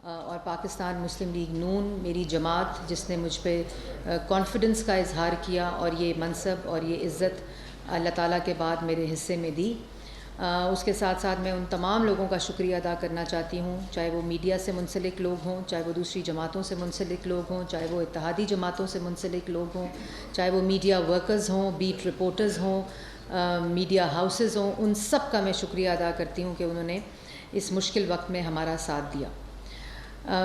اور پاکستان مسلم لیگ نون میری جماعت جس نے مجھ پہ کانفیڈنس کا اظہار کیا اور یہ منصب اور یہ عزت اللہ تعالیٰ کے بعد میرے حصے میں دی. اس کے ساتھ ساتھ میں ان تمام لوگوں کا شکریہ ادا کرنا چاہتی ہوں, چاہے وہ میڈیا سے منسلک لوگ ہوں, چاہے وہ دوسری جماعتوں سے منسلک لوگ ہوں, چاہے وہ اتحادی جماعتوں سے منسلک لوگ ہوں, چاہے وہ میڈیا ورکرز ہوں, بیٹ رپورٹرز ہوں, میڈیا ہاؤسز ہوں. ان سب کا میں شکریہ ادا کرتی ہوں کہ انہوں نے اس مشکل وقت میں ہمارا ساتھ دیا.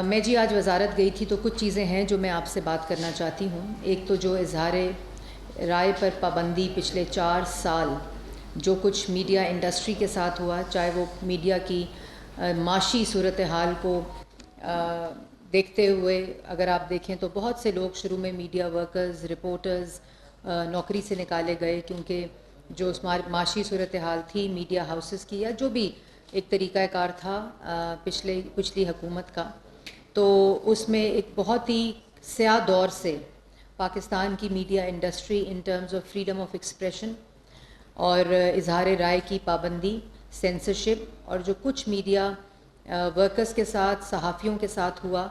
میں جی آج وزارت گئی تھی تو کچھ چیزیں ہیں جو میں آپ سے بات کرنا چاہتی ہوں. ایک تو جو اظہار رائے پر پابندی پچھلے 4 سال جو کچھ میڈیا انڈسٹری کے ساتھ ہوا, چاہے وہ میڈیا کی معاشی صورتحال کو دیکھتے ہوئے اگر آپ دیکھیں تو بہت سے لوگ شروع میں میڈیا ورکرز, رپورٹرز نوکری سے نکالے گئے کیونکہ جو اس معاشی صورتحال تھی میڈیا ہاؤسز کی یا جو بھی ایک طریقہ کار تھا پچھلی حکومت کا, تو اس میں ایک بہت ہی سیاہ دور سے پاکستان کی media industry in terms of freedom of expression اور اظہار رائے کی پابندی, سینسرشپ اور جو کچھ میڈیا ورکرز کے ساتھ, صحافیوں کے ساتھ ہوا,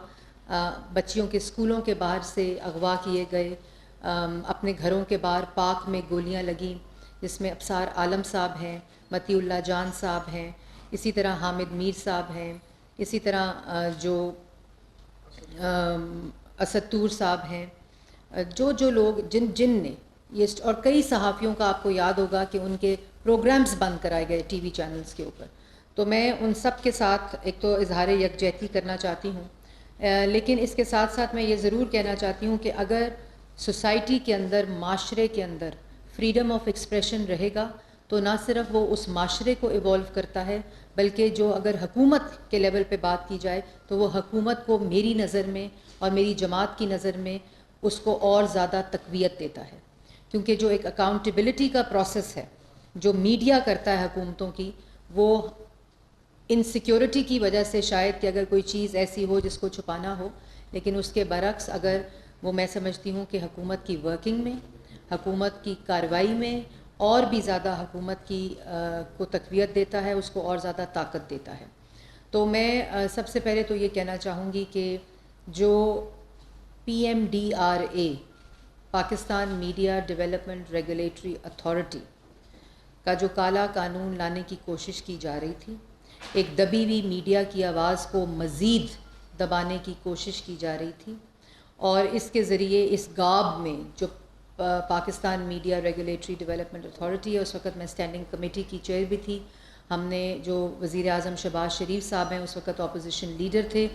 بچیوں کے اسکولوں کے باہر سے اغوا کیے گئے, اپنے گھروں کے باہر پارک میں گولیاں لگیں, جس میں ابصار عالم صاحب ہیں, مطیع اللہ جان صاحب ہیں, اسی طرح حامد میر صاحب ہیں, اسی طرح جو اسد طور صاحب ہیں, جو لوگ جن نے یہ, اور کئی صحافیوں کا آپ کو یاد ہوگا کہ ان کے پروگرامز بند کرائے گئے ٹی وی چینلز کے اوپر. تو میں ان سب کے ساتھ ایک تو اظہار یکجہتی کرنا چاہتی ہوں, لیکن اس کے ساتھ ساتھ میں یہ ضرور کہنا چاہتی ہوں کہ اگر سوسائٹی کے اندر, معاشرے کے اندر فریڈم آف ایکسپریشن رہے گا تو نہ صرف وہ اس معاشرے کو ایوالو کرتا ہے بلکہ جو اگر حکومت کے لیول پہ بات کی جائے تو وہ حکومت کو میری نظر میں اور میری جماعت کی نظر میں اس کو اور زیادہ تقویت دیتا ہے. کیونکہ جو ایک اکاؤنٹیبلٹی کا پروسیس ہے جو میڈیا کرتا ہے حکومتوں کی, وہ انسیکیورٹی کی وجہ سے شاید کہ اگر کوئی چیز ایسی ہو جس کو چھپانا ہو, لیکن اس کے برعکس اگر وہ, میں سمجھتی ہوں کہ حکومت کی ورکنگ میں, حکومت کی کارروائی میں اور بھی زیادہ حکومت کی کو تقویت دیتا ہے, اس کو اور زیادہ طاقت دیتا ہے. تو میں سب سے پہلے تو یہ کہنا چاہوں گی کہ جو PMDRA Pakistan media development regulatory authority کا جو کالا قانون لانے کی کوشش کی جا رہی تھی, ایک دبی ہوئی میڈیا کی آواز کو مزید دبانے کی کوشش کی جا رہی تھی, اور اس کے ذریعے اس گاب میں جو Pakistan media regulatory development authority ہے, اس وقت میں اسٹینڈنگ کمیٹی کی چیئر بھی تھی. ہم نے جو وزیر اعظم شہباز شریف صاحب ہیں اس وقت اپوزیشن لیڈر تھے,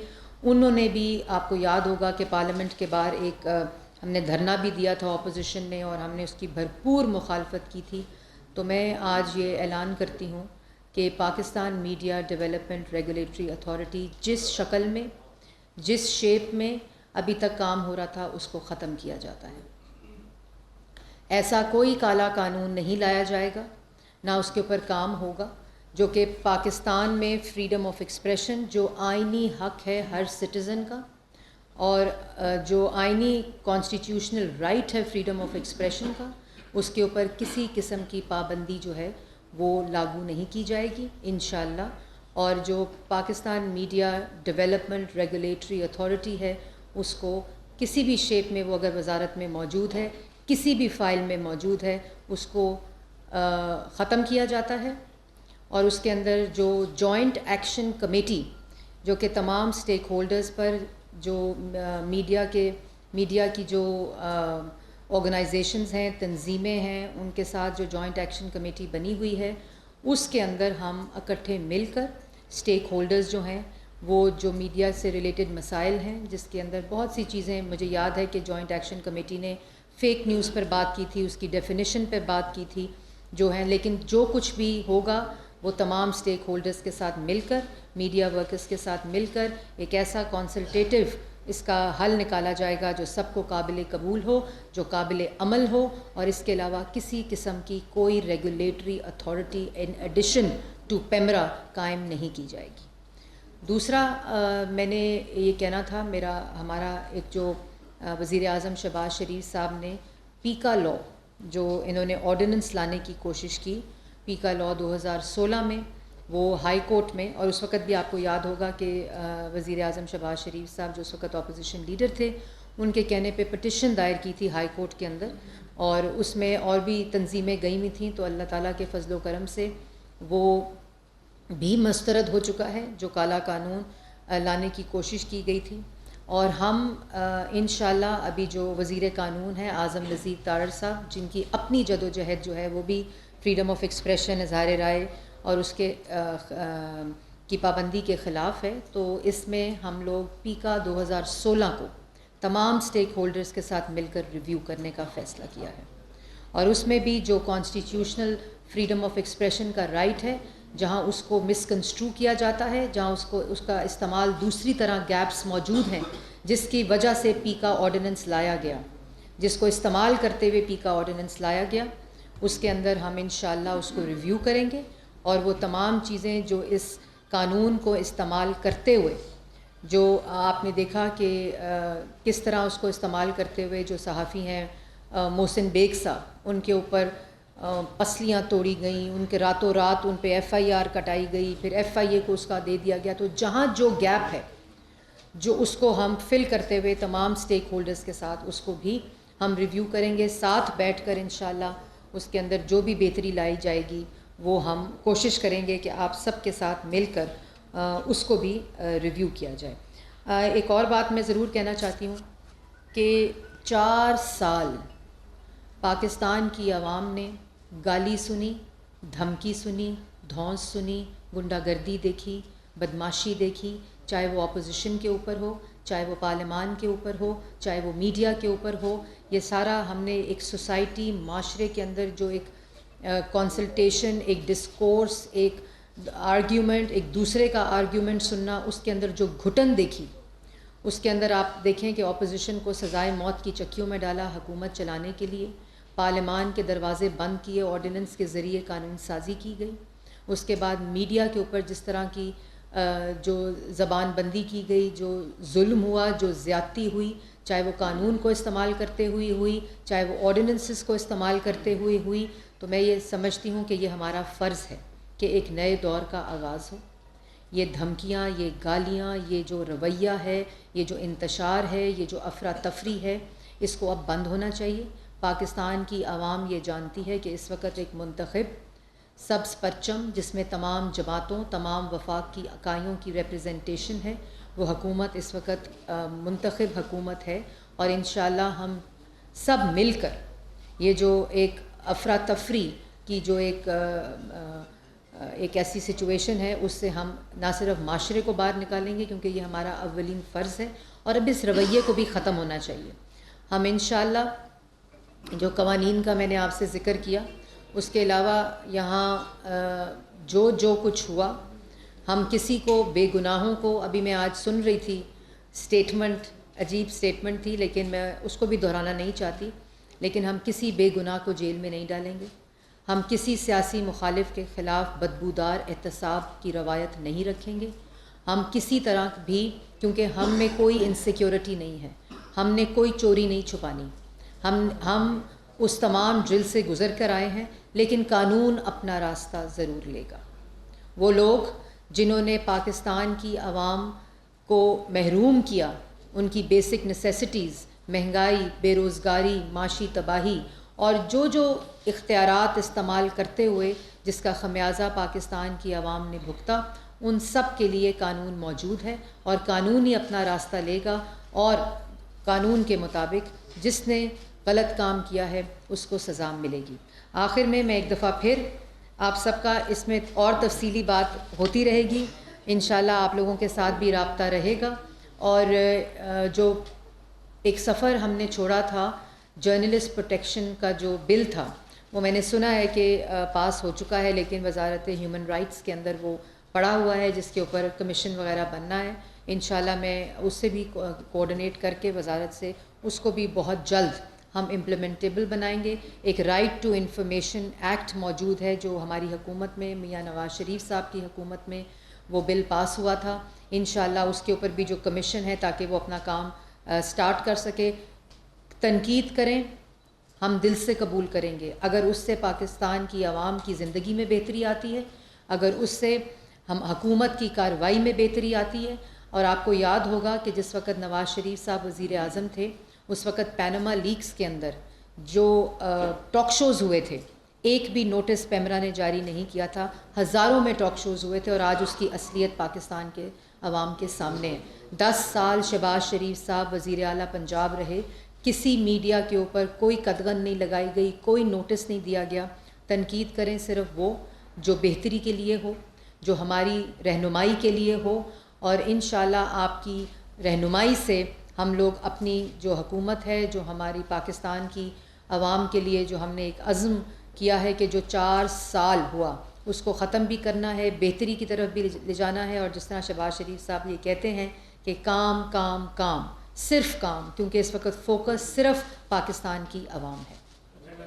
انہوں نے بھی, آپ کو یاد ہوگا کہ پارلیمنٹ کے باہر ایک ہم نے دھرنا بھی دیا تھا اپوزیشن نے, اور ہم نے اس کی بھرپور مخالفت کی تھی. تو میں آج یہ اعلان کرتی ہوں کہ Pakistan media development regulatory authority جس شکل میں, جس شیپ میں ابھی تک کام ہو رہا تھا اس کو ختم کیا جاتا ہے. ایسا کوئی کالا قانون نہیں لایا جائے گا, نہ اس کے اوپر کام ہوگا, جو کہ پاکستان میں فریڈم آف ایکسپریشن جو آئینی حق ہے ہر سٹیزن کا, اور جو آئینی کانسٹیٹیوشنل رائٹ ہے فریڈم آف ایکسپریشن کا, اس کے اوپر کسی قسم کی پابندی جو ہے وہ لاگو نہیں کی جائے گی انشاءاللہ. اور جو Pakistan media development regulatory authority ہے اس کو کسی بھی شیپ میں, وہ اگر وزارت میں موجود ہے, کسی بھی فائل میں موجود ہے, اس کو ختم کیا جاتا ہے. اور اس کے اندر جو جوائنٹ ایکشن کمیٹی جو کہ تمام سٹیک ہولڈرز پر, جو میڈیا کی جو آرگنائزیشنز ہیں, تنظیمیں ہیں, ان کے ساتھ جو جوائنٹ ایکشن کمیٹی بنی ہوئی ہے, اس کے اندر ہم اکٹھے مل کر سٹیک ہولڈرز جو ہیں, وہ جو میڈیا سے ریلیٹڈ مسائل ہیں, جس کے اندر بہت سی چیزیں, مجھے یاد ہے کہ جوائنٹ ایکشن کمیٹی نے فیک نیوز پر بات کی تھی, اس کی ڈیفینیشن پر بات کی تھی جو ہیں, لیکن جو کچھ بھی ہوگا وہ تمام سٹیک ہولڈرز کے ساتھ مل کر, میڈیا ورکرز کے ساتھ مل کر ایک ایسا کنسلٹیٹو اس کا حل نکالا جائے گا جو سب کو قابل قبول ہو, جو قابل عمل ہو, اور اس کے علاوہ کسی قسم کی کوئی regulatory authority in addition to PEMRA قائم نہیں کی جائے گی. دوسرا میں نے یہ کہنا تھا, ہمارا ایک جو وزیر اعظم شہباز شریف صاحب نے پیکا لا, جو انہوں نے آرڈیننس لانے کی کوشش کی, پیکا لا 2016 میں, وہ ہائی کورٹ میں، اور اس وقت بھی آپ کو یاد ہوگا کہ وزیر اعظم شہباز شریف صاحب جو اس وقت اپوزیشن لیڈر تھے، ان کے کہنے پہ پٹیشن دائر کی تھی ہائی کورٹ کے اندر، اور اس میں اور بھی تنظیمیں گئی ہوئی تھیں، تو اللہ تعالیٰ کے فضل و کرم سے وہ بھی مسترد ہو چکا ہے، جو کالا قانون لانے کی کوشش کی گئی تھی. اور ہم انشاءاللہ ابھی جو وزیر قانون ہیں اعظم نذیر تارڑ صاحب، جن کی اپنی جد و جہد جو ہے وہ بھی فریڈم آف ایکسپریشن، اظہار رائے اور اس کے کی پابندی کے خلاف ہے، تو اس میں ہم لوگ پیکا 2016 کو تمام سٹیک ہولڈرز کے ساتھ مل کر ریویو کرنے کا فیصلہ کیا ہے. اور اس میں بھی جو کانسٹیٹیوشنل فریڈم آف ایکسپریشن کا رائٹ ہے، جہاں اس کو مسکنسٹرو کیا جاتا ہے، جہاں اس کا استعمال دوسری طرح گیپس موجود ہیں، جس کی وجہ سے پیکا آرڈیننس لایا گیا، جس کو استعمال کرتے ہوئے پیکا آرڈیننس لایا گیا، اس کے اندر ہم انشاءاللہ اس کو ریویو کریں گے. اور وہ تمام چیزیں جو اس قانون کو استعمال کرتے ہوئے، جو آپ نے دیکھا کہ کس طرح اس کو استعمال کرتے ہوئے جو صحافی ہیں محسن بیگ صاحب، ان کے اوپر پسلیاں توڑی گئیں، ان کے راتوں رات ان پہ FIR کٹائی گئی، پھر FIA کو اس کا دے دیا گیا. تو جہاں جو گیپ ہے، جو اس کو ہم فل کرتے ہوئے تمام سٹیک ہولڈرز کے ساتھ اس کو بھی ہم ریویو کریں گے، ساتھ بیٹھ کر انشاءاللہ اس کے اندر جو بھی بہتری لائی جائے گی وہ ہم کوشش کریں گے کہ آپ سب کے ساتھ مل کر اس کو بھی ریویو کیا جائے. ایک اور بات میں ضرور کہنا چاہتی ہوں کہ 4 سال پاکستان کی عوام نے گالی سنی، دھمکی سنی، دھونس سنی، غنڈہ گردی دیکھی، بدماشی دیکھی، چاہے وہ اپوزیشن کے اوپر ہو، چاہے وہ پارلیمان کے اوپر ہو، چاہے وہ میڈیا کے اوپر ہو. یہ سارا ہم نے ایک سوسائٹی، معاشرے کے اندر جو ایک کنسلٹیشن، ایک ڈسکورس، ایک آرگیومنٹ، ایک دوسرے کا آرگیومنٹ سننا، اس کے اندر جو گھٹن دیکھی، اس کے اندر آپ دیکھیں کہ اپوزیشن کو سزائے موت کی چکیوں میں ڈالا حکومت چلانے کے لیے، پارلیمان کے دروازے بند کیے، آرڈیننس کے ذریعے قانون سازی کی گئی. اس کے بعد میڈیا کے اوپر جس طرح کی جو زبان بندی کی گئی، جو ظلم ہوا، جو زیادتی ہوئی، چاہے وہ قانون کو استعمال کرتے ہوئے ہوئی، چاہے وہ آرڈیننسز کو استعمال کرتے ہوئے ہوئی، تو میں یہ سمجھتی ہوں کہ یہ ہمارا فرض ہے کہ ایک نئے دور کا آغاز ہو. یہ دھمکیاں، یہ گالیاں، یہ جو رویہ ہے، یہ جو انتشار ہے، یہ جو افراتفری ہے، اس کو اب بند ہونا چاہیے. پاکستان کی عوام یہ جانتی ہے کہ اس وقت ایک منتخب سبز پرچم، جس میں تمام جماعتوں، تمام وفاق کی اکائیوں کی ریپریزنٹیشن ہے، وہ حکومت اس وقت منتخب حکومت ہے. اور انشاءاللہ ہم سب مل کر یہ جو ایک افراتفری کی جو ایک ایسی سچویشن ہے، اس سے ہم نہ صرف معاشرے کو باہر نکالیں گے، کیونکہ یہ ہمارا اولین فرض ہے، اور اب اس رویے کو بھی ختم ہونا چاہیے. ہم انشاءاللہ جو قوانین کا میں نے آپ سے ذکر کیا، اس کے علاوہ یہاں جو کچھ ہوا، ہم کسی کو، بے گناہوں کو، ابھی میں آج سن رہی تھی سٹیٹمنٹ، عجیب سٹیٹمنٹ تھی، لیکن میں اس کو بھی دہرانا نہیں چاہتی، لیکن ہم کسی بے گناہ کو جیل میں نہیں ڈالیں گے. ہم کسی سیاسی مخالف کے خلاف بدبودار احتساب کی روایت نہیں رکھیں گے. ہم کسی طرح بھی، کیونکہ ہم میں کوئی انسیکیورٹی نہیں ہے، ہم نے کوئی چوری نہیں چھپانی، ہم اس تمام ڈرل سے گزر کر آئے ہیں، لیکن قانون اپنا راستہ ضرور لے گا. وہ لوگ جنہوں نے پاکستان کی عوام کو محروم کیا، ان کی بیسک نیسیسٹیز، مہنگائی، بے روزگاری، معاشی تباہی، اور جو اختیارات استعمال کرتے ہوئے جس کا خمیازہ پاکستان کی عوام نے بھگتا، ان سب کے لیے قانون موجود ہے، اور قانون ہی اپنا راستہ لے گا، اور قانون کے مطابق جس نے غلط کام کیا ہے اس کو سزا ملے گی. آخر میں ایک دفعہ پھر آپ سب کا اس میں اور تفصیلی بات ہوتی رہے گی، انشاءاللہ آپ لوگوں کے ساتھ بھی رابطہ رہے گا. اور جو ایک سفر ہم نے چھوڑا تھا، جرنلسٹ پروٹیکشن کا جو بل تھا، وہ میں نے سنا ہے کہ پاس ہو چکا ہے، لیکن وزارت ہیومن رائٹس کے اندر وہ پڑا ہوا ہے، جس کے اوپر کمیشن وغیرہ بننا ہے. انشاءاللہ میں اس سے بھی کوآرڈینیٹ کر کے وزارت سے اس کو بھی بہت جلد ہم امپلیمنٹیبل بنائیں گے. ایک رائٹ ٹو انفارمیشن ایکٹ موجود ہے، جو ہماری حکومت میں، میاں نواز شریف صاحب کی حکومت میں وہ بل پاس ہوا تھا. انشاءاللہ اس کے اوپر بھی جو کمیشن ہے، تاکہ وہ اپنا کام سٹارٹ کر سکے. تنقید کریں، ہم دل سے قبول کریں گے، اگر اس سے پاکستان کی عوام کی زندگی میں بہتری آتی ہے، اگر اس سے ہم حکومت کی کارروائی میں بہتری آتی ہے. اور آپ کو یاد ہوگا کہ جس وقت نواز شریف صاحب وزیر اعظم تھے اس وقت پینما لیکس کے اندر جو ٹاک شوز ہوئے تھے ایک بھی نوٹس پیمرا نے جاری نہیں کیا تھا. ہزاروں میں ٹاک شوز ہوئے تھے اور آج اس کی اصلیت پاکستان کے عوام کے سامنے ہے. 10 سال شہباز شریف صاحب وزیر اعلیٰ پنجاب رہے, کسی میڈیا کے اوپر کوئی قدغن نہیں لگائی گئی, کوئی نوٹس نہیں دیا گیا. تنقید کریں صرف وہ جو بہتری کے لیے ہو, جو ہماری رہنمائی کے لیے ہو, اور انشاءاللہ آپ کی رہنمائی سے ہم لوگ اپنی جو حکومت ہے, جو ہماری پاکستان کی عوام کے لیے جو ہم نے ایک عزم کیا ہے کہ جو 4 سال ہوا اس کو ختم بھی کرنا ہے, بہتری کی طرف بھی لے جانا ہے. اور جس طرح شہباز شریف صاحب یہ کہتے ہیں کہ کام کام کام, صرف کام, کیونکہ اس وقت فوکس صرف پاکستان کی عوام ہے.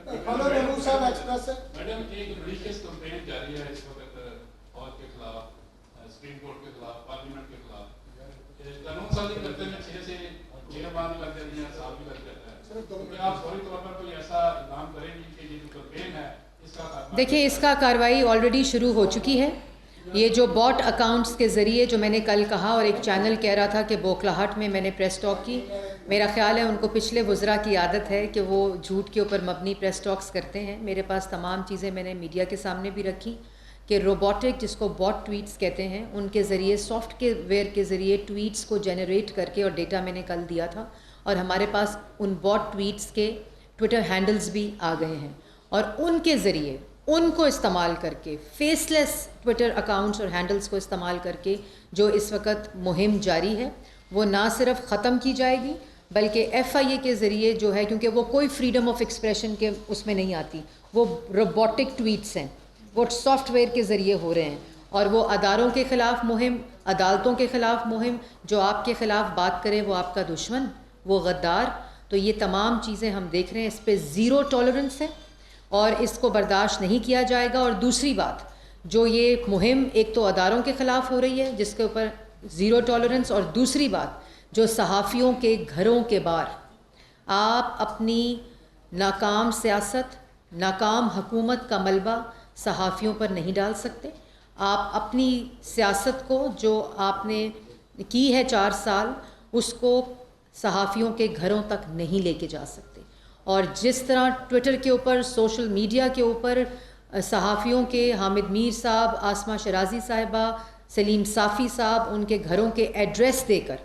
میڈم ایک ریلیجیس کمپین جاری ہے اس وقت فوج کے خلاف, سپریم کورٹ کے خلاف, پارلیمنٹ کے خلاف. قانون سازی کرتے ہیں 6 سے 6 ماہ بھی لگ جاتی ہیں, سال بھی لگ جاتا ہے. کیا آپ فوری طور پر کوئی ایسا اقدام کریں گی کہ یہ جو کمپین ہے اس کا؟ دیکھیں اس کا کارروائی آلریڈی شروع ہو چکی ہے. یہ جو باٹ اکاؤنٹس کے ذریعے جو میں نے کل کہا, اور ایک چینل کہہ رہا تھا کہ بوکلاہٹ میں میں نے پریس ٹاک کی, میرا خیال ہے ان کو پچھلے وزراء کی عادت ہے کہ وہ جھوٹ کے اوپر مبنی پریس ٹاکس کرتے ہیں. میرے پاس تمام چیزیں میں نے میڈیا کے سامنے بھی رکھی کہ روبوٹک, جس کو باٹ ٹویٹس کہتے ہیں, ان کے ذریعے سافٹ ویئر کے ذریعے ٹویٹس کو جنریٹ کر کے, اور ڈیٹا میں نے کل دیا تھا, اور ہمارے پاس ان باٹ ٹویٹس کے ٹویٹر ہینڈلز بھی آ گئے ہیں, اور ان کے ذریعے ان کو استعمال کر کے, فیس لیس ٹویٹر اکاؤنٹس اور ہینڈلز کو استعمال کر کے جو اس وقت مہم جاری ہے وہ نہ صرف ختم کی جائے گی بلکہ ایف آئی اے کے ذریعے جو ہے, کیونکہ وہ کوئی فریڈم آف ایکسپریشن کے اس میں نہیں آتی, وہ روبوٹک ٹویٹس ہیں, وہ سافٹ ویئر کے ذریعے ہو رہے ہیں, اور وہ اداروں کے خلاف مہم, عدالتوں کے خلاف مہم, جو آپ کے خلاف بات کرے وہ آپ کا دشمن, وہ غدار. تو یہ تمام چیزیں ہم دیکھ رہے ہیں, اس پہ زیرو ٹالرنس ہے اور اس کو برداشت نہیں کیا جائے گا. اور دوسری بات, جو یہ مہم ایک تو اداروں کے خلاف ہو رہی ہے جس کے اوپر زیرو ٹالرنس, اور دوسری بات جو صحافیوں کے گھروں کے باہر آپ اپنی ناکام سیاست, ناکام حکومت کا ملبہ صحافیوں پر نہیں ڈال سکتے. آپ اپنی سیاست کو جو آپ نے کی ہے 4 سال, اس کو صحافیوں کے گھروں تک نہیں لے کے جا سکتے. اور جس طرح ٹویٹر کے اوپر, سوشل میڈیا کے اوپر صحافیوں کے, حامد میر صاحب, آسمہ شرازی صاحبہ, سلیم صافی صاحب, ان کے گھروں کے ایڈریس دے کر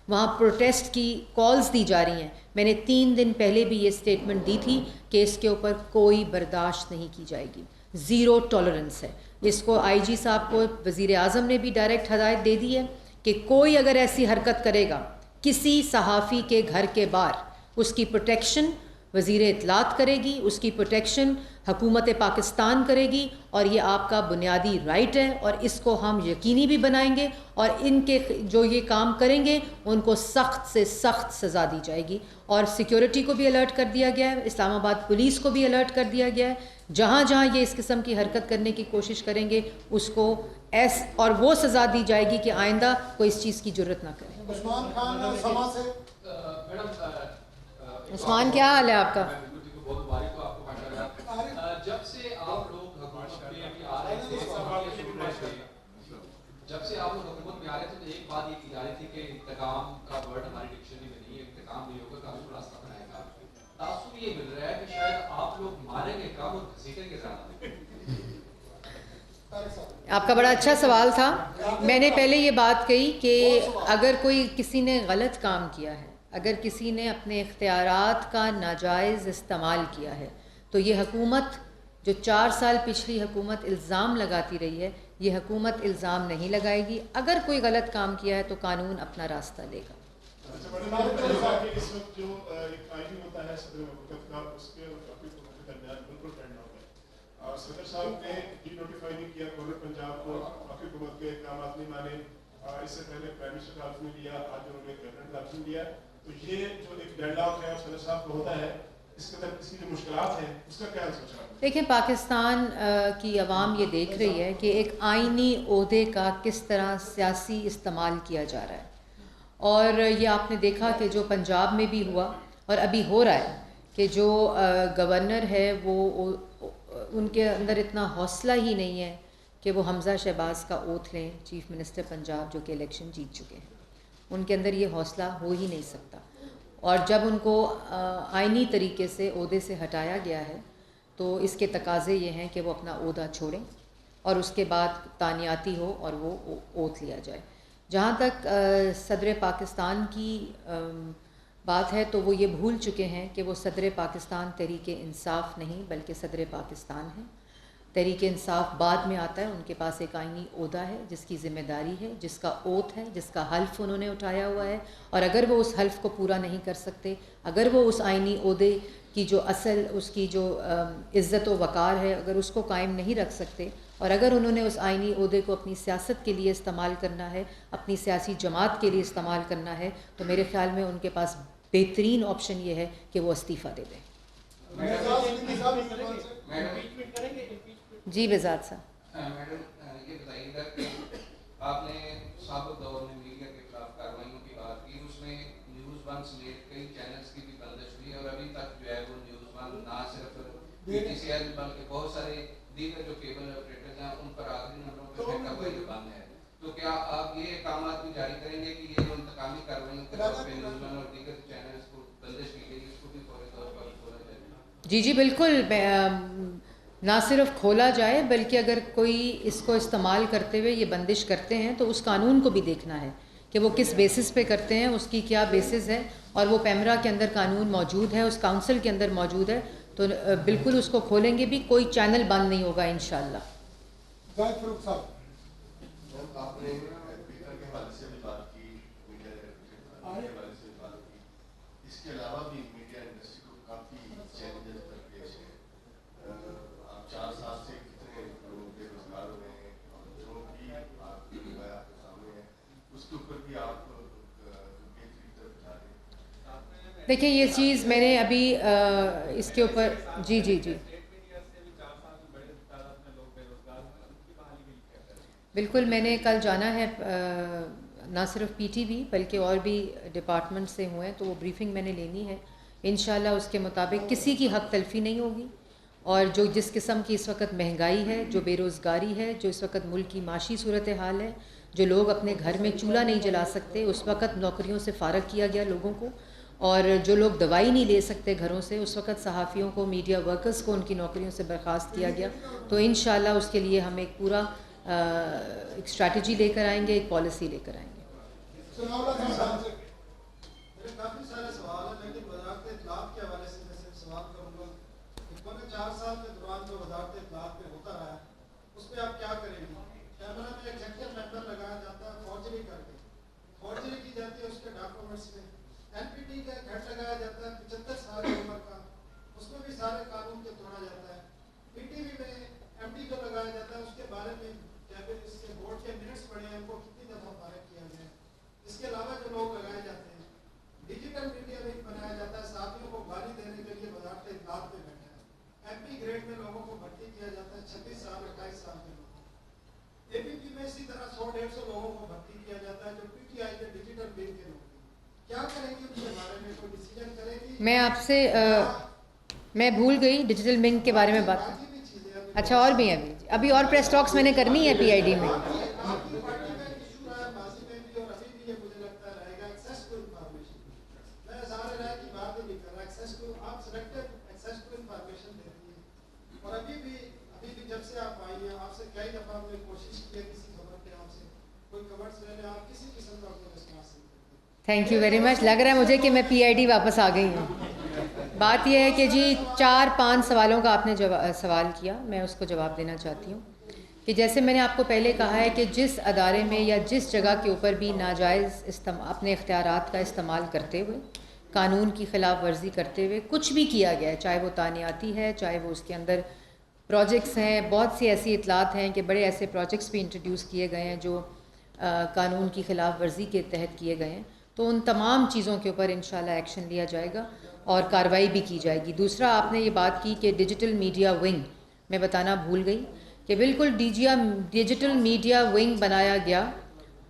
وہاں پروٹیسٹ کی کالز دی جا رہی ہیں. میں نے 3 دن پہلے بھی یہ سٹیٹمنٹ دی تھی کہ اس کے اوپر کوئی برداشت نہیں کی جائے گی, زیرو ٹالرنس ہے. اس کو آئی جی صاحب کو وزیر اعظم نے بھی ڈائریکٹ ہدایت دے دی ہے کہ کوئی اگر ایسی حرکت کرے گا کسی صحافی کے گھر کے باہر, اس کی پروٹیکشن وزیر اطلاعات کرے گی, اس کی پروٹیکشن حکومت پاکستان کرے گی, اور یہ آپ کا بنیادی رائٹ ہے, اور اس کو ہم یقینی بھی بنائیں گے, اور ان کے جو یہ کام کریں گے ان کو سخت سے سخت سزا دی جائے گی. اور سیکیورٹی کو بھی الرٹ کر دیا گیا ہے, اسلام آباد پولیس کو بھی الرٹ کر دیا گیا ہے. جہاں جہاں یہ اس قسم کی حرکت کرنے کی کوشش کریں گے اس کو اور وہ سزا دی جائے گی کہ آئندہ کوئی اس چیز کی جرت نہ کرے. عثمان خان سما سے عثمان کیا حال ہے آپ کا؟ جب سے آپ لوگ حکومت میں ابھی آ رہے تھے, جب سے آپ لوگ حکومت میں آ رہے تھے تو ایک بات یہ کی جا رہی تھی کہ انتقام کا ورڈ ہماری ڈکشنری میں نہیں ہے, انتقام نہیں ہوگا, قانون راستہ بنائے گا. تاثر یہ مل رہا ہے کہ شاید آپ لوگ ماریں گے کم اور گھسیٹیں گے زیادہ. آپ کا بڑا اچھا سوال تھا. میں نے پہلے یہ بات کہی کہ اگر کوئی کسی نے غلط کام کیا ہے, اگر کسی نے اپنے اختیارات کا ناجائز استعمال کیا ہے, تو یہ حکومت جو 4 سال پچھلی حکومت الزام لگاتی رہی ہے, یہ حکومت الزام نہیں لگائے گی. اگر کوئی غلط کام کیا ہے تو قانون اپنا راستہ لے گا. اس وقت جو ایک آئین ہوتا ہے صدر مملکت کا, اس کے درمیان بالکل ٹرینڈ ہو گئے. صدر صاحب نے ڈی نوٹیفائی نہیں کیا گورنر پنجاب کو, باقی حکومت کے اقدامات نہیں مانے. اس سے پہلے پرائم منسٹر کا حلف لیا, آج انہوں نے گورنر کا حلف لیا. تو یہ جو ایک ڈیڈ لاک ہے صدر صاحب کو ہوتا ہے, اس کے اندر اس کی جو مشکلات ہیں اس کا کیا سوچا؟ دیکھیں, پاکستان کی عوام یہ دیکھ رہی ہے کہ ایک آئینی عہدے کا کس طرح سیاسی استعمال کیا جا رہا ہے. اور یہ آپ نے دیکھا کہ جو پنجاب میں بھی ہوا اور ابھی ہو رہا ہے کہ جو گورنر ہے وہ ان کے اندر اتنا حوصلہ ہی نہیں ہے کہ وہ حمزہ شہباز کا اوتھ لیں چیف منسٹر پنجاب جو کہ الیکشن جیت چکے ہیں. ان کے اندر یہ حوصلہ ہو ہی نہیں سکتا. اور جب ان کو آئینی طریقے سے عہدے سے ہٹایا گیا ہے تو اس کے تقاضے یہ ہیں کہ وہ اپنا عہدہ چھوڑیں اور اس کے بعد تانیاتی ہو اور وہ اوتھ لیا جائے. جہاں تک صدر پاکستان کی بات ہے تو وہ یہ بھول چکے ہیں کہ وہ صدر پاکستان تحریک انصاف نہیں بلکہ صدر پاکستان ہے. تحریک انصاف بعد میں آتا ہے. ان کے پاس ایک آئینی عہدہ ہے جس کی ذمہ داری ہے, جس کا اوتھ ہے, جس کا حلف انہوں نے اٹھایا ہوا ہے, اور اگر وہ اس حلف کو پورا نہیں کر سکتے, اگر وہ اس آئینی عہدے کی جو اصل اس کی جو عزت و وقار ہے اگر اس کو قائم نہیں رکھ سکتے, اور اگر انہوں نے اس آئینی عہدے کو اپنی سیاست کے لیے استعمال کرنا ہے, اپنی سیاسی جماعت کے لیے استعمال کرنا ہے, تو میرے خیال میں ان کے پاس بہترین آپشن یہ ہے کہ وہ استعفیٰ دے دیں. جی بزاد صاحب. میڈم یہ بتائیے گا کہ آپ نے سابق دور میں میڈیا کے خلاف کارروائیوں کی بات کی, اس میں نیوز ون سمیت کئی چینلز کی بھی بندش ہوئی اور ابھی تک جو ہے وہ نیوز ون نہ صرف BTCL بلکہ بہت سارے دیگر جو کیبل آپریٹرز ہیں ان پر آخری نمبروں پہ کارروائی بند ہے. تو کیا آپ یہ اقدامات بھی جاری کریں گے کہ یہ جو انتقامی کارروائیوں کے طور پہ نیوز ون اور دیگر چینلز کو بندش کی گئی اس کو بھی فوری طور پر کھولا جائے؟ جی جی بالکل, نہ صرف کھولا جائے بلکہ اگر کوئی اس کو استعمال کرتے ہوئے یہ بندش کرتے ہیں تو اس قانون کو بھی دیکھنا ہے کہ وہ کس بیسس پہ کرتے ہیں, اس کی کیا بیسس ہے, اور وہ پیمرا کے اندر قانون موجود ہے, اس کاؤنسل کے اندر موجود ہے, تو بالکل اس کو کھولیں گے بھی, کوئی چینل بند نہیں ہوگا انشاءاللہ. زاہد فاروق صاحب. آپ نے ٹویٹر کے حوالے سے بھی بات کی, میڈیا کے حوالے سے بھی بات کی, اس کے علاوہ بھی میڈیا انڈسٹری کو کافی چیلنجز درپیش ہیں. آپ 4 سال سے کتنے لوگ بے روزگار ہوئے ہیں اور جو بھی آپ کی روایات آپ کے سامنے ہے اس کے اوپر بھی آپ بہتری طرف جا رہے ہیں. دیکھیں یہ چیز میں نے ابھی اس کے اوپر جی جی جی بالکل, میں نے کل جانا ہے نہ صرف PTV بلکہ اور بھی ڈپارٹمنٹ سے ہوئے ہیں, تو وہ بریفنگ میں نے لینی ہے. انشاءاللہ اس کے مطابق کسی کی حق تلفی نہیں ہوگی, اور جو جس قسم کی اس وقت مہنگائی ہے, جو بے روزگاری ہے, جو اس وقت ملک کی معاشی صورتحال ہے, جو لوگ اپنے گھر میں چولہا نہیں جلا سکتے, اس وقت نوکریوں سے فارغ کیا گیا لوگوں کو, اور جو لوگ دوائی نہیں لے سکتے گھروں سے, اس وقت صحافیوں کو, میڈیا ورکرز کو ان کی نوکریوں سے برخاست کیا گیا. تو انشاءاللہ اس کے لیے ہم ایک پورا ایک اسٹریٹجی لے کر آئیں گے, ایک پالیسی لے کر آئیں گے. کافی سارے سوال ہیں لیکن وزارت اطلاعات کے حوالے سے میں صرف سوال کروں گا کہ پورے 4 سال کے دوران جو وزارت اطلاعات پہ ہوتا رہا ہے اس پہ آپ کیا کریں گے؟ کیمرہ میں ایگزیکٹو ممبر لگایا جاتا ہے, فورجری کر کے فورجری کی جاتی ہے اس کے ڈاکومنٹس میں. NPT کا ایک ہیڈ لگایا جاتا ہے 75 سال کی عمر کا, اس میں بھی سارے قانون کے توڑا جاتا ہے. PTV میں MD کو لگایا جاتا ہے, اس کے بارے میں کیبنٹ اس کے بورڈ کے منٹس پڑے ہیں, ان کو کتنی دفعہ فارغ کیا گیا ہے. اس کے علاوہ جو لوگ لگائے جاتے ہیں, ڈیجیٹل میڈیا بھی بنایا جاتا ہے, صحافیوں کو گالی دینے کے لیے وزارت اطلاعات پہ بیٹھا ہے. MP گریڈ میں لوگوں کو بھرتی کیا جاتا ہے 26 سال 28 سال کے لوگوں کو. APP میں اسی طرح 100-150 لوگوں کو بھرتی کیا جاتا ہے جو PTI کے ڈیجیٹل ونگ کے لوگ ہیں. کیا کریں گے اس کے بارے میں, کوئی ڈیسیجن کریں گی؟ میں آپ سے میں بھول گئی ڈیجیٹل ونگ کے بارے میں بات. اچھا اور بھی ہیں ابھی اور پریس ٹاکس میں نے کرنی ہے PID میں. Thank you very much. لگ رہا ہے مجھے کہ میں PID واپس آ گئی ہوں. بات یہ ہے کہ جی 4-5 سوالوں کا آپ نے سوال کیا, میں اس کو جواب دینا چاہتی ہوں کہ جیسے میں نے آپ کو پہلے کہا ہے کہ جس ادارے میں یا جس جگہ کے اوپر بھی ناجائز اپنے اختیارات کا استعمال کرتے ہوئے, قانون کی خلاف ورزی کرتے ہوئے کچھ بھی کیا گیا ہے, چاہے وہ تانیاتی ہے, چاہے وہ اس کے اندر پروجیکٹس ہیں, بہت سی ایسی اطلاعات ہیں کہ بڑے ایسے پروجیکٹس بھی انٹروڈیوس کیے گئے ہیں جو قانون کی خلاف ورزی کے تحت کیے گئے ہیں, تو ان تمام چیزوں کے اوپر انشاءاللہ ایکشن لیا جائے گا اور کارروائی بھی کی جائے گی. دوسرا آپ نے یہ بات کی کہ ڈیجیٹل میڈیا ونگ, میں بتانا بھول گئی کہ بالکل ڈیجیٹل میڈیا ونگ بنایا گیا,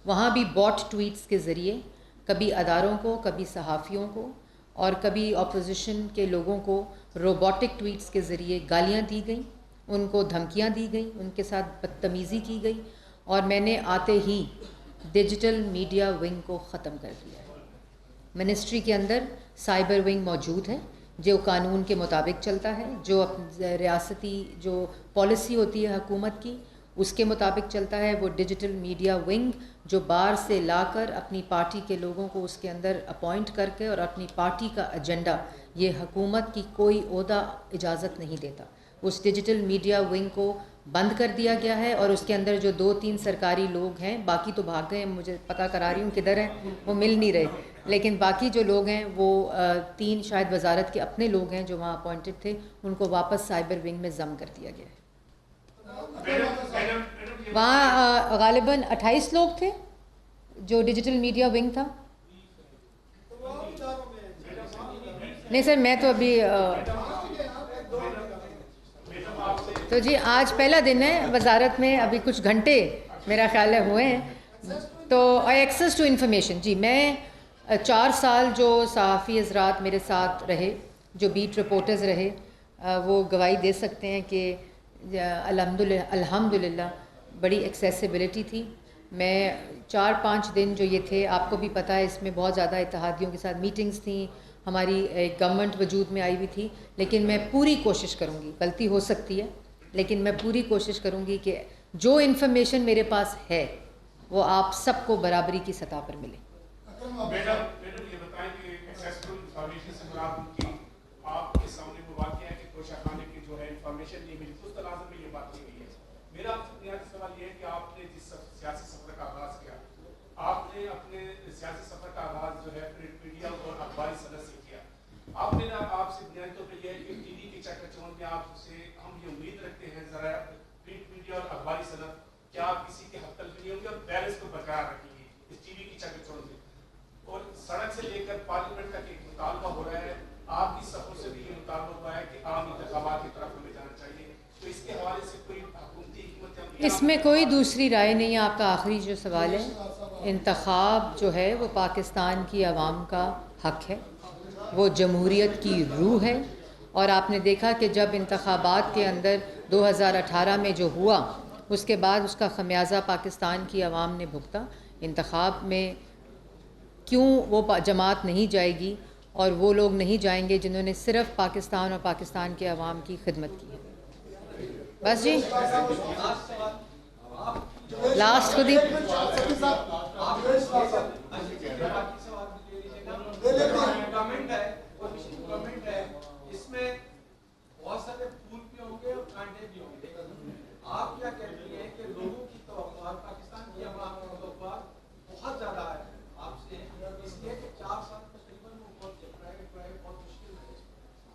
وہاں بھی باٹ ٹویٹس کے ذریعے کبھی اداروں کو, کبھی صحافیوں کو اور کبھی اپوزیشن کے لوگوں کو روبوٹک ٹویٹس کے ذریعے گالیاں دی گئیں ان کو دھمکیاں دی گئیں، ان کے ساتھ بدتمیزی کی گئی، اور میں نے آتے ہی ڈیجیٹل میڈیا ونگ کو ختم کر دیا ہے۔ منسٹری کے اندر سائبر ونگ موجود ہے جو قانون کے مطابق چلتا ہے، جو ریاستی جو پالیسی ہوتی ہے حکومت کی اس کے مطابق چلتا ہے۔ وہ ڈیجیٹل میڈیا ونگ جو باہر سے لا کر اپنی پارٹی کے لوگوں کو اس کے اندر اپوائنٹ کر کے اور اپنی پارٹی کا ایجنڈا، یہ حکومت کی کوئی عہدہ اجازت نہیں دیتا۔ اس ڈیجیٹل میڈیا ونگ کو بند کر دیا گیا ہے، اور اس کے اندر جو 2-3 سرکاری لوگ ہیں، باقی تو بھاگ گئے ہیں، مجھے پتہ کرا رہی ہوں کدھر ہیں، وہ مل نہیں رہے، لیکن باقی جو لوگ ہیں وہ 3 شاید وزارت کے اپنے لوگ ہیں جو وہاں اپوائنٹڈ تھے، ان کو واپس سائبر ونگ میں ضم کر دیا گیا ہے۔ وہاں غالباً 28 لوگ تھے جو ڈیجیٹل میڈیا ونگ تھا۔ نہیں سر، میں تو ابھی تو جی آج پہلا دن ہے وزارت میں، ابھی کچھ گھنٹے میرا خیال ہے ہوئے ہیں، تو ایکسیس ٹو انفارمیشن، جی میں 4 سال جو صحافی حضرات میرے ساتھ رہے، جو بیٹ رپورٹرز رہے، وہ گواہی دے سکتے ہیں کہ الحمدللہ بڑی ایکسیسیبلٹی تھی۔ میں 4-5 دن جو یہ تھے، آپ کو بھی پتہ ہے اس میں بہت زیادہ اتحادیوں کے ساتھ میٹنگز تھیں، ہماری ایک گورنمنٹ وجود میں آئی ہوئی تھی، لیکن میں پوری کوشش کروں گی، غلطی ہو سکتی ہے لیکن میں پوری کوشش کروں گی کہ جو انفارمیشن میرے پاس ہے وہ آپ سب کو برابری کی سطح پر ملے۔ میڈم یہ بتائیں کہ ایکسیسبل انفارمیشن سے مراد کی آپ کے سامنے وہ واقعہ ہے کہ کوشہ خانے کی جو ہے انفارمیشن نہیں ملی، اس تناظر میں یہ بات کی گئی ہے۔ میرا آپ سے بنیادی سوال یہ ہے کہ آپ نے جس سیاسی سفر کا آغاز کیا، آپ نے اپنے سیاسی سفر کا آغاز جو ہے پرنٹ میڈیا اور اخباری صنعت سے کیا۔ آپ نے آپ سے بنیادی طور پہ یہ ہے کہ ٹی وی کی چکر چوند میں آپ سے ہم یہ امید رکھتے ہیں ذرا پرنٹ میڈیا اور اخباری صنعت کیا آپ کسی کے حق تلفی نہیں ہوگی اور بیلنس کو برقرار رکھیں گی اس ٹی وی کی چکر چوند میں، اور سڑک سے لے کر پارلیمنٹ تک ایک مطالبہ ہو رہا ہے، آپ کی سفر سے بھی یہ مطالبہ ہوا ہے کہ عام انتخابات کی طرف ہمیں جانا چاہیے، تو اس کے حوالے سے کوئی حکومتی حکمت عملی؟ اس میں کوئی دوسری رائے نہیں ہے۔ آپ کا آخری جو سوال ہے، انتخاب جو ہے وہ پاکستان کی عوام کا حق ہے، وہ جمہوریت کی روح ہے، اور آپ نے دیکھا کہ جب انتخابات کے اندر 2018 میں جو ہوا، اس کے بعد اس کا خمیازہ پاکستان کی عوام نے بھگتا۔ انتخاب میں کیوں وہ جماعت نہیں جائے گی اور وہ لوگ نہیں جائیں گے جنہوں نے صرف پاکستان اور پاکستان کے عوام کی خدمت کی ہے؟ بس جی لاسٹ خود ہی اس میں بہت سارے پھول بھی ہوں گے اور کانٹے بھی ہوں گے۔ آپ کیا کہتی ہیں کہ لوگوں کی توقعات، پاکستان کی عوام کی توقعات بہت زیادہ ہے آپ سے، اس لیے کہ 4 سال تقریباً وہ بہت مشکل ہے،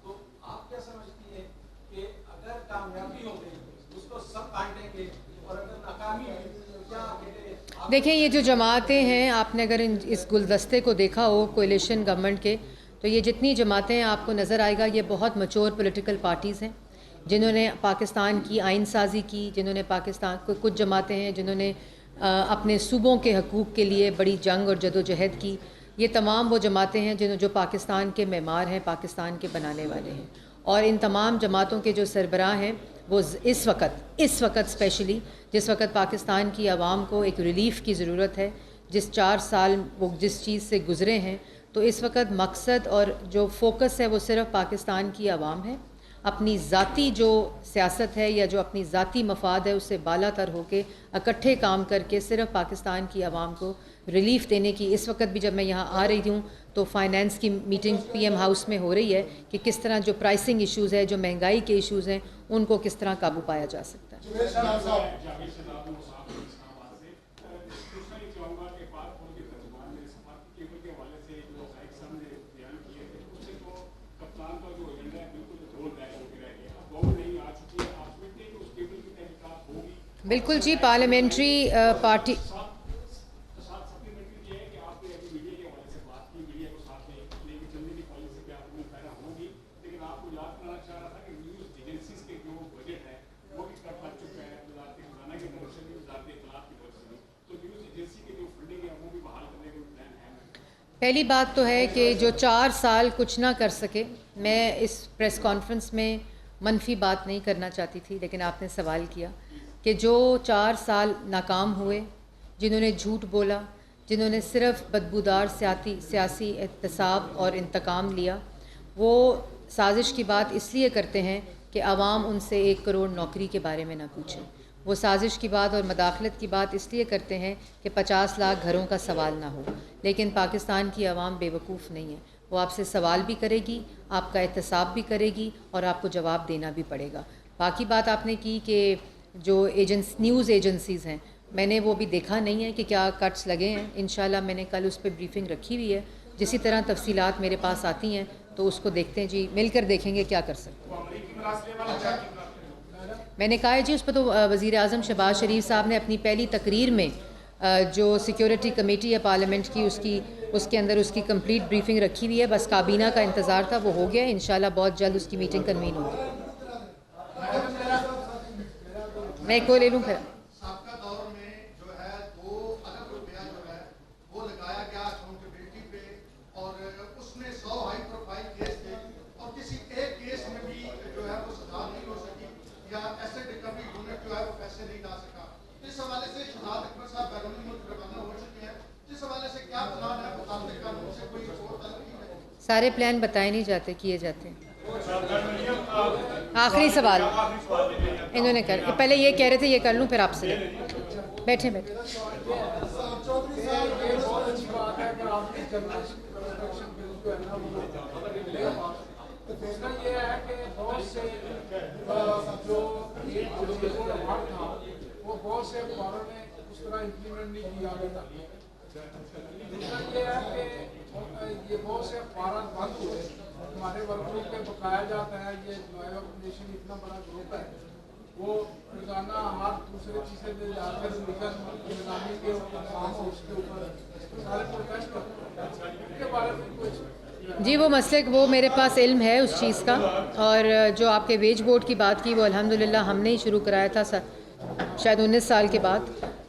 تو آپ کیا سمجھتی ہیں کہ اگر کامیابی ہو گئی اس کو سب بانٹیں گے، اور اگر ناکامی ہوئی تو کیا دیکھیں یہ جو جماعتیں ہیں، آپ نے اگر اس گلدستے کو دیکھا ہو کولیشن گورنمنٹ کے، تو یہ جتنی جماعتیں ہیں آپ کو نظر آئے گا یہ بہت میچور پولیٹیکل پارٹیز ہیں جنہوں نے پاکستان کی آئین سازی کی، جنہوں نے پاکستان کو، کچھ جماعتیں ہیں جنہوں نے اپنے صوبوں کے حقوق کے لیے بڑی جنگ اور جدوجہد کی۔ یہ تمام وہ جماعتیں ہیں جو پاکستان کے معمار ہیں، پاکستان کے بنانے والے ہیں، اور ان تمام جماعتوں کے جو سربراہ ہیں وہ اس وقت اسپیشلی جس وقت پاکستان کی عوام کو ایک ریلیف کی ضرورت ہے، جس 4 سال وہ جس چیز سے گزرے ہیں، تو اس وقت مقصد اور جو فوکس ہے وہ صرف پاکستان کی عوام ہے۔ اپنی ذاتی جو سیاست ہے یا جو اپنی ذاتی مفاد ہے اس سے بالا تر ہو کے اکٹھے کام کر کے صرف پاکستان کی عوام کو ریلیف دینے کی۔ اس وقت بھی جب میں یہاں آ رہی ہوں تو فائنانس کی میٹنگ پی ایم ہاؤس میں ہو رہی ہے کہ کس طرح جو پرائسنگ ایشوز ہے، جو مہنگائی کے ایشوز ہیں، ان کو کس طرح قابو پایا جا سکتا ہے۔ بالکل جی، پارلیمنٹری پارٹی پہلی بات تو ہے کہ جو 4 سال کچھ نہ کر سکے، میں اس پریس کانفرنس میں منفی بات نہیں کرنا چاہتی تھی، لیکن آپ نے سوال کیا کہ جو 4 سال ناکام ہوئے، جنہوں نے جھوٹ بولا، جنہوں نے صرف بدبودار سیاسی احتساب اور انتقام لیا، وہ سازش کی بات اس لیے کرتے ہیں کہ عوام ان سے 1 کروڑ نوکری کے بارے میں نہ پوچھیں۔ وہ سازش کی بات اور مداخلت کی بات اس لیے کرتے ہیں کہ 50 لاکھ گھروں کا سوال نہ ہو، لیکن پاکستان کی عوام بے وقوف نہیں ہے۔ وہ آپ سے سوال بھی کرے گی، آپ کا احتساب بھی کرے گی، اور آپ کو جواب دینا بھی پڑے گا۔ باقی بات آپ نے کی کہ جو نیوز ایجنسیز ہیں، میں نے وہ بھی دیکھا نہیں ہے کہ کیا کٹس لگے ہیں۔ انشاءاللہ میں نے کل اس پہ بریفنگ رکھی ہوئی ہے، جسی طرح تفصیلات میرے پاس آتی ہیں تو اس کو دیکھتے ہیں جی، مل کر دیکھیں گے کیا کر سکتے ہیں۔ میں نے کہا ہے جی، اس پہ تو وزیر اعظم شہباز شریف صاحب نے اپنی پہلی تقریر میں جو سیکیورٹی کمیٹی ہے پارلیمنٹ کی، اس کے اندر اس کی کمپلیٹ بریفنگ رکھی ہوئی ہے۔ بس کابینہ کا انتظار تھا، وہ ہو گیا ہے۔ انشاءاللہ بہت جلد اس کی میٹنگ کنوین ہوگی۔ میں ایک کو لے لوں پھر۔ سابقہ دور میں جو ہے 2 ارب روپیہ جو ہے وہ لگایا گیا اکاؤنٹیبلٹی پہ، اور اس میں 100 ہائی پروفائل کیس تھے، اور کسی ایک کیس میں بھی جو ہے وہ سزا نہیں ہو سکی، یا ایسے ریکوری یونٹ جو ہے وہ پیسے نہیں لا سکا۔ اس حوالے سے شہزاد اکبر صاحب بیرونی ملک روانہ ہو چکے ہیں، جس حوالے سے کیا پلان ہے؟ مطابق قانون سے کوئی اور تلقین ہے؟ سارے پلان بتائے نہیں جاتے، کیے جاتے ہیں۔ آخری سوال انہوں نے کر، پہلے یہ کہہ رہے تھے یہ کر لوں پھر آپ سے بیٹھے بیٹھے۔ چودھری صاحب یہ بہت اچھی بات ہے کہ آپ نے جنریشن پروٹیکشن بل جو ہے نا وہ دوسرا یہ ہے کہ بہت سے جو ایوارڈ تھا وہ بہت سے اخباروں نے اس طرح امپلیمنٹ نہیں کیا گیا۔ دوسرا یہ ہے کہ یہ بہت سے اخبارات بند ہوئے، ہمارے ورکروں پہ بقایا جاتا ہے۔ یہ لوائر نیشن اتنا بڑا گروپ ہے، وہ روزانہ ہر دوسرے چیزیں دے جا کر نظامی کے کام ہو اس کے اوپر سارے پروٹیسٹ کرتے ہیں۔ ان کے بارے میں کچھ جی وہ مسئلہ وہ میرے پاس علم ہے اس چیز کا، اور جو آپ کے ویج بورڈ کی بات کی وہ الحمدللہ ہم نے ہی شروع کرایا تھا شاید 19 سال کے بعد،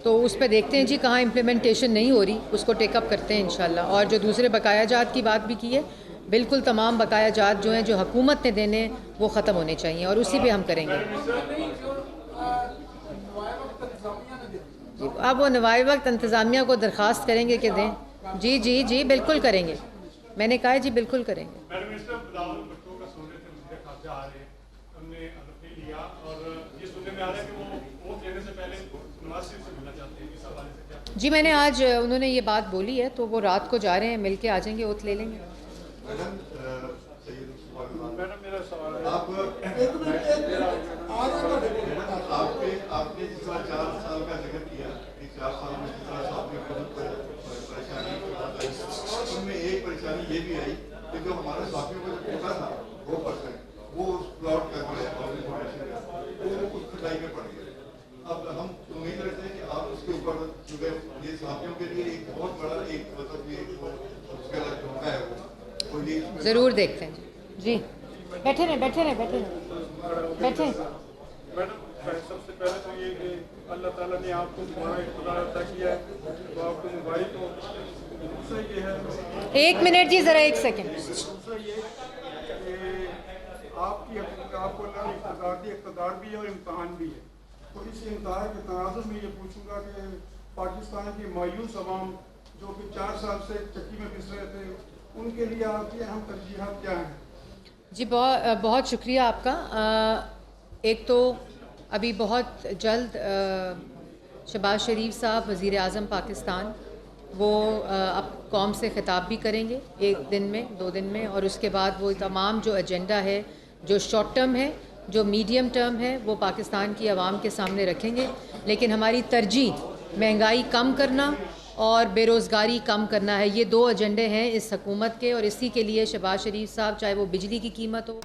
تو اس پہ دیکھتے ہیں جی کہاں امپلیمنٹیشن نہیں ہو رہی، اس کو ٹیک اپ کرتے ہیں انشاءاللہ۔ اور جو دوسرے بقایا جات کی بات بھی کی ہے، بالکل تمام بقایا جات جو ہیں جو حکومت نے دینے ہیں وہ ختم ہونے چاہیے، اور اسی پہ ہم کریں گے۔ جی اب وہ نوائے وقت انتظامیہ کو درخواست کریں گے کہ دیں۔ جی جی جی بالکل کریں گے، میں نے کہا ہے جی بالکل کریں گے۔ میڈم منسٹر بلاول بھٹو کا سن رہے تھے، وزیر خارجہ آ رہے ہیں، ہم نے ہدف نہیں لیا، اور یہ سننے میں آ رہا ہے کہ وہ ووٹ لینے سے پہلے نواز شریف سے ملنا چاہتے ہیں، اس حوالے سے کیا؟ جی میں نے آج انہوں نے یہ بات بولی ہے تو وہ رات کو جا رہے ہیں، مل کے آ جائیں گے، اوتھ لے لیں گے۔ میڈم میرا سوال ہے، آپ نے جس طرح 4 سال کا ذکر کیا کہ 4 سال میں جس طرح آپ نے پریشانی، ان میں ایک پریشانی یہ بھی آئی کہ جو ہمارے ساتھیوں کا جو کوٹا تھا 2%، وہ اس پلاٹ کا وہ اس کٹائی میں پڑ گیا۔ اب ہم امید رکھتے ہیں کہ آپ اس کے اوپر چونکہ یہ صحافیوں کے لیے ایک بہت بڑا ایک مطلب یہ ہے وہ ضرور دیکھتے ہیں جی۔ بیٹھے رہیں بیٹھے رہیں بیٹھے رہیں بیٹھے۔ میڈم سب سے پہلے تو یہ کہ اللہ تعالیٰ نے آپ کو بڑا اقتدار عطا کیا ہے تو آپ کو مبارک ہو۔ دوسرا یہ ہے، 1 منٹ جی، ذرا 1 سیکنڈ۔ دوسرا یہ کہ آپ کو اللہ نے اقتدار دی، اقتدار بھی ہے اور امتحان بھی ہے، تو اس امتحان کے تناظر میں یہ پوچھوں گا کہ پاکستان کی مایوس عوام جو کہ 4 سال سے چکی میں پھنس رہے تھے، ان کے لیے آپ کی اہم ترجیحات کیا ہیں؟ جی بہت شکریہ آپ کا۔ ایک تو ابھی بہت جلد شہباز شریف صاحب وزیر اعظم پاکستان وہ اب قوم سے خطاب بھی کریں گے 1 دن میں 2 دن میں، اور اس کے بعد وہ تمام جو ایجنڈا ہے جو شارٹ ٹرم ہے جو میڈیم ٹرم ہے وہ پاکستان کی عوام کے سامنے رکھیں گے، لیکن ہماری ترجیح مہنگائی کم کرنا اور بے روزگاری کم کرنا ہے۔ یہ 2 ایجنڈے ہیں اس حکومت کے، اور اسی کے لیے شہباز شریف صاحب چاہے وہ بجلی کی قیمت ہو